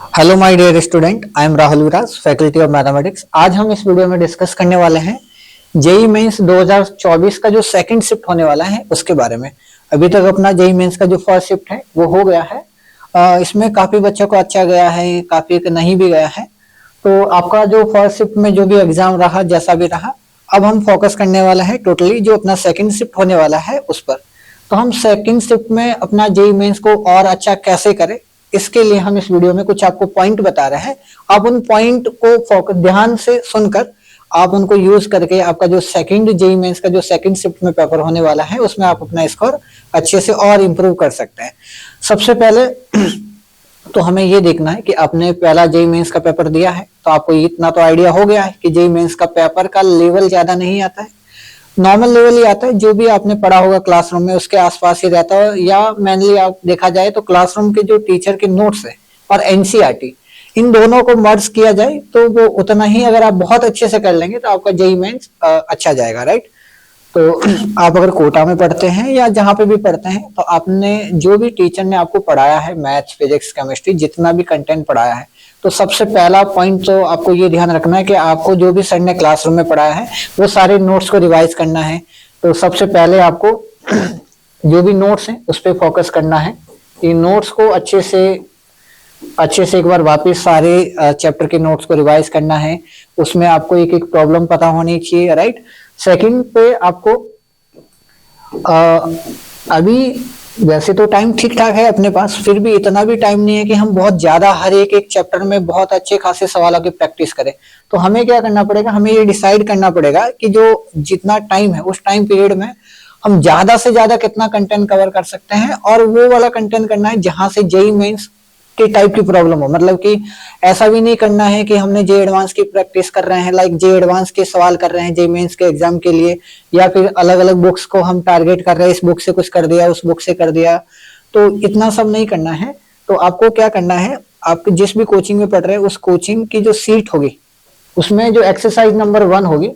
Hello my dear student, I am Rahul Viraj, faculty of mathematics. आज हम इस वीडियो में डिस्कस करने वाले हैं जेई मेंस 2024 का जो सेकंड शिफ्ट होने वाला है उसके बारे में। अभी तक अपना जेई मेंस का जो फर्स्ट शिफ्ट है वो हो गया है। इसमें काफी बच्चों को अच्छा गया है, काफी नहीं भी गया है। तो आपका जो फर्स्ट शिफ्ट में जो भी एग्जाम रहा, जैसा भी रहा, अब हम फोकस करने वाला है टोटली जो अपना सेकंड शिफ्ट होने वाला है उस पर। तो हम सेकंड शिफ्ट में अपना जेई मेंस को और अच्छा कैसे करें, इसके लिए हम इस वीडियो में कुछ आपको पॉइंट बता रहे हैं। आप उन पॉइंट को फोकस ध्यान से सुनकर आप उनको यूज करके आपका जो सेकंड जेई मेंस का जो सेकंड शिफ्ट में पेपर होने वाला है उसमें आप अपना स्कोर अच्छे से और इम्प्रूव कर सकते हैं। सबसे पहले तो हमें ये देखना है कि आपने पहला जेई मेंस का पेपर दिया है, तो आपको इतना तो आइडिया हो गया है कि जेई मेंस का पेपर का लेवल ज्यादा नहीं आता है, नॉर्मल लेवल ही आता है। जो भी आपने पढ़ा होगा क्लासरूम में उसके आसपास ही रहता है, या मेनली आप देखा जाए तो क्लासरूम के जो टीचर के नोट्स है और एनसीईआरटी, इन दोनों को मर्ज किया जाए तो वो उतना ही, अगर आप बहुत अच्छे से कर लेंगे तो आपका जेई मेंस अच्छा जाएगा, राइट। तो आप अगर कोटा में पढ़ते हैं या जहां पे भी पढ़ते हैं, तो आपने जो भी टीचर ने आपको पढ़ाया है, मैथ्स, फिजिक्स, केमिस्ट्री, जितना भी कंटेंट पढ़ाया है, तो सबसे पहला पॉइंट तो आपको ये ध्यान रखना है कि आपको जो भी सर ने क्लासरूम में पढ़ाया है वो सारे नोट्स को रिवाइज करना है। तो सबसे पहले आपको जो भी नोट्स हैं उस पर फोकस करना है। इन नोट्स को अच्छे से एक बार वापस सारे चैप्टर के नोट्स को रिवाइज करना है। उसमें आपको एक एक प्रॉब्लम पता होनी चाहिए, राइट। सेकंड पे आपको अभी वैसे तो टाइम ठीक ठाक है अपने पास, फिर भी इतना भी टाइम नहीं है कि हम बहुत ज्यादा हर एक एक चैप्टर में बहुत अच्छे खासे सवालों की प्रैक्टिस करें। तो हमें क्या करना पड़ेगा, हमें ये डिसाइड करना पड़ेगा कि जो जितना टाइम है उस टाइम पीरियड में हम ज्यादा से ज्यादा कितना कंटेंट कवर कर सकते हैं, और वो वाला कंटेंट करना है जहां से जेई मेंस के टाइप की प्रॉब्लम हो। मतलब कि ऐसा भी नहीं करना है कि हमने जे एडवांस की प्रैक्टिस कर रहे हैं, लाइक जे एडवांस के सवाल कर रहे हैं जे मेंस के एग्जाम के लिए, या फिर अलग अलग बुक्स को हम टारगेट कर रहे हैं, इस बुक से कुछ कर दिया, उस बुक से कर दिया। तो इतना सब नहीं करना है। तो आपको क्या करना है, आप जिस भी कोचिंग में पढ़ रहे हैं उस कोचिंग की जो सीट होगी उसमें जो एक्सरसाइज नंबर 1 होगी,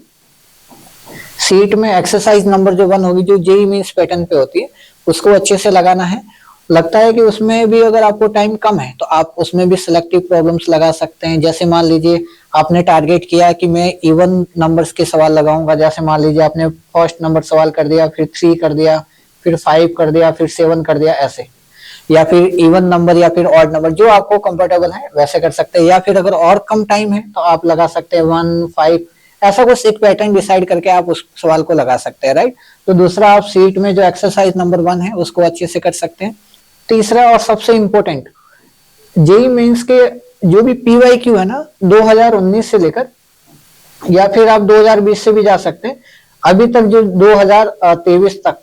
सीट में एक्सरसाइज नंबर जो 1 होगी, जो जेई मेंस पैटर्न पे होती है, उसको अच्छे से लगाना है। लगता है कि उसमें भी अगर आपको टाइम कम है तो आप उसमें भी सिलेक्टिव प्रॉब्लम्स लगा सकते हैं। जैसे मान लीजिए आपने टारगेट किया कि मैं इवन नंबर्स के सवाल लगाऊंगा, जैसे मान लीजिए आपने फर्स्ट नंबर सवाल कर दिया, फिर 3 कर दिया, फिर 5 कर दिया, फिर 7 कर दिया, ऐसे। या फिर इवन नंबर या फिर ऑड नंबर, जो आपको कंफर्टेबल है वैसे कर सकते हैं। या फिर अगर और कम टाइम है तो आप लगा सकते हैं 1, 5, ऐसा कुछ एक पैटर्न डिसाइड करके आप उस सवाल को लगा सकते हैं, राइट। तो दूसरा, आप सीट में जो एक्सरसाइज नंबर 1 है उसको अच्छे से कर सकते हैं। तीसरा और सबसे इंपॉर्टेंट, जेई मेंस के जो भी पीवाईक्यू है ना, 2019 से लेकर, या फिर आप 2020 से भी जा सकते हैं, अभी तक जो 2023 तक,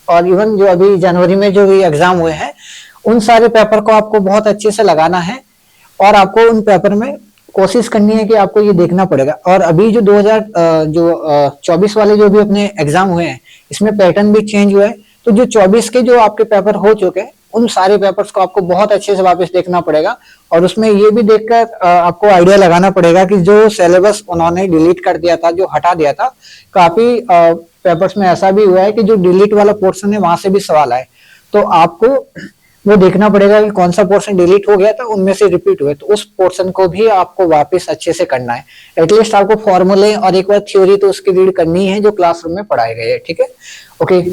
और इवन जो अभी जनवरी में जो भी एग्जाम हुए हैं, उन सारे पेपर को आपको बहुत अच्छे से लगाना है। और आपको उन पेपर में कोशिश करनी है कि आपको ये देखना पड़ेगा। और अभी जो 2024 वाले जो भी अपने एग्जाम हुए हैं, इसमें पैटर्न भी चेंज हुआ है। तो जो 24 के जो आपके पेपर हो चुके हैं, उन सारे पेपर्स को आपको बहुत अच्छे से वापस देखना पड़ेगा। और उसमें ये भी देखकर आपको आइडिया लगाना पड़ेगा कि जो सिलेबस उन्होंने डिलीट कर दिया था, जो हटा दिया था, काफी पेपर्स में ऐसा भी हुआ है कि जो डिलीट वाला पोर्शन है वहां से भी सवाल आए। तो आपको वो देखना पड़ेगा कि कौन सा पोर्शन डिलीट हो गया था, उनमें से रिपीट हुए, तो उस पोर्शन को भी आपको वापस अच्छे से करना है। एटलीस्ट आपको फॉर्मूले और एक बार थ्योरी तो उसकी रीड करनी है जो क्लासरूम में पढ़ाए गए हैं, ठीक है, ओके।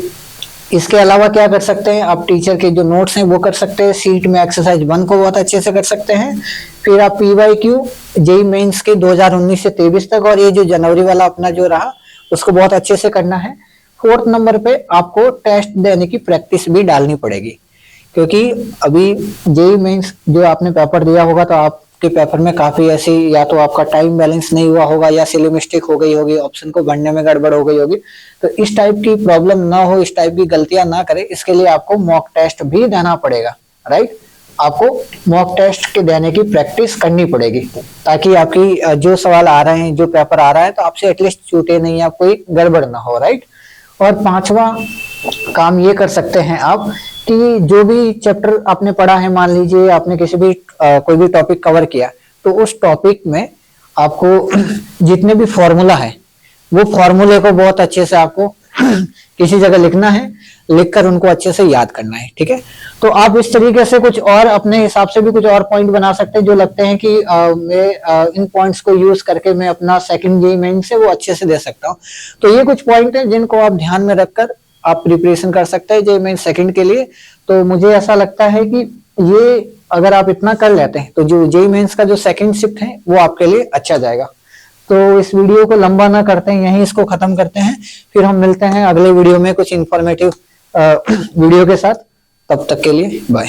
इसके अलावा क्या कर सकते हैं, आप टीचर के जो नोट्स हैं वो कर सकते हैं। सीट में एक्सरसाइज 1 को बहुत अच्छे से कर सकते हैं। फिर आप पीवाईक्यू जेई मेंस के 2019 से 23 तक, और ये जो जनवरी वाला अपना जो रहा उसको बहुत अच्छे से करना है। 4th नंबर पे आपको टेस्ट देने की प्रैक्टिस भी डालनी पड़ेगी, क्योंकि अभी जेई मेंस जो आपने पेपर दिया होगा तो आपके पेपर में काफी ऐसी, या तो आपका टाइम बैलेंस नहीं हुआ होगा, या सिली मिस्टेक हो गई होगी, ऑप्शन को भरने में गड़बड़ हो गई होगी। तो इस टाइप की प्रॉब्लम ना हो, इस टाइप की गलतियां ना करे, इसके लिए आपको मॉक टेस्ट भी देना पड़ेगा, राइट। आपको मॉक टेस्ट के देने की प्रैक्टिस करनी पड़ेगी, ताकि आपकी जो सवाल आ रहे हैं, जो पेपर आ रहा है, तो आपसे एटलीस्ट छूटे नहीं, या कोई गड़बड़ ना हो, राइट। और 5वां काम ये कर सकते हैं आप कि जो भी चैप्टर आपने पढ़ा है, मान लीजिए आपने किसी भी कोई भी टॉपिक कवर किया, तो उस टॉपिक में आपको जितने भी फॉर्मूला है वो फॉर्मूले को बहुत अच्छे से आपको किसी जगह लिखना है। लिखकर उनको अच्छे से याद करना है। ठीक है, तो आप इस तरीके से कुछ और अपने हिसाब से भी कुछ और पॉइंट बना सकते हैं जो लगते हैं कि इन पॉइंट्स को यूज करके मैं अपना सेकंड जेईई मेन से वो अच्छे से दे सकता हूँ। तो ये कुछ पॉइंट है जिनको आप ध्यान में रखकर आप प्रिपरेशन कर सकते हैं जेईई मेन सेकंड के लिए। तो मुझे ऐसा लगता है कि ये अगर आप इतना कर लेते हैं तो जो जेईई मेंस का जो सेकंड शिफ्ट है वो आपके लिए अच्छा जाएगा। तो इस वीडियो को लंबा ना करते हैं, यहीं इसको खत्म करते हैं, फिर हम मिलते हैं अगले वीडियो में कुछ इंफॉर्मेटिव वीडियो के साथ। तब तक के लिए बाय।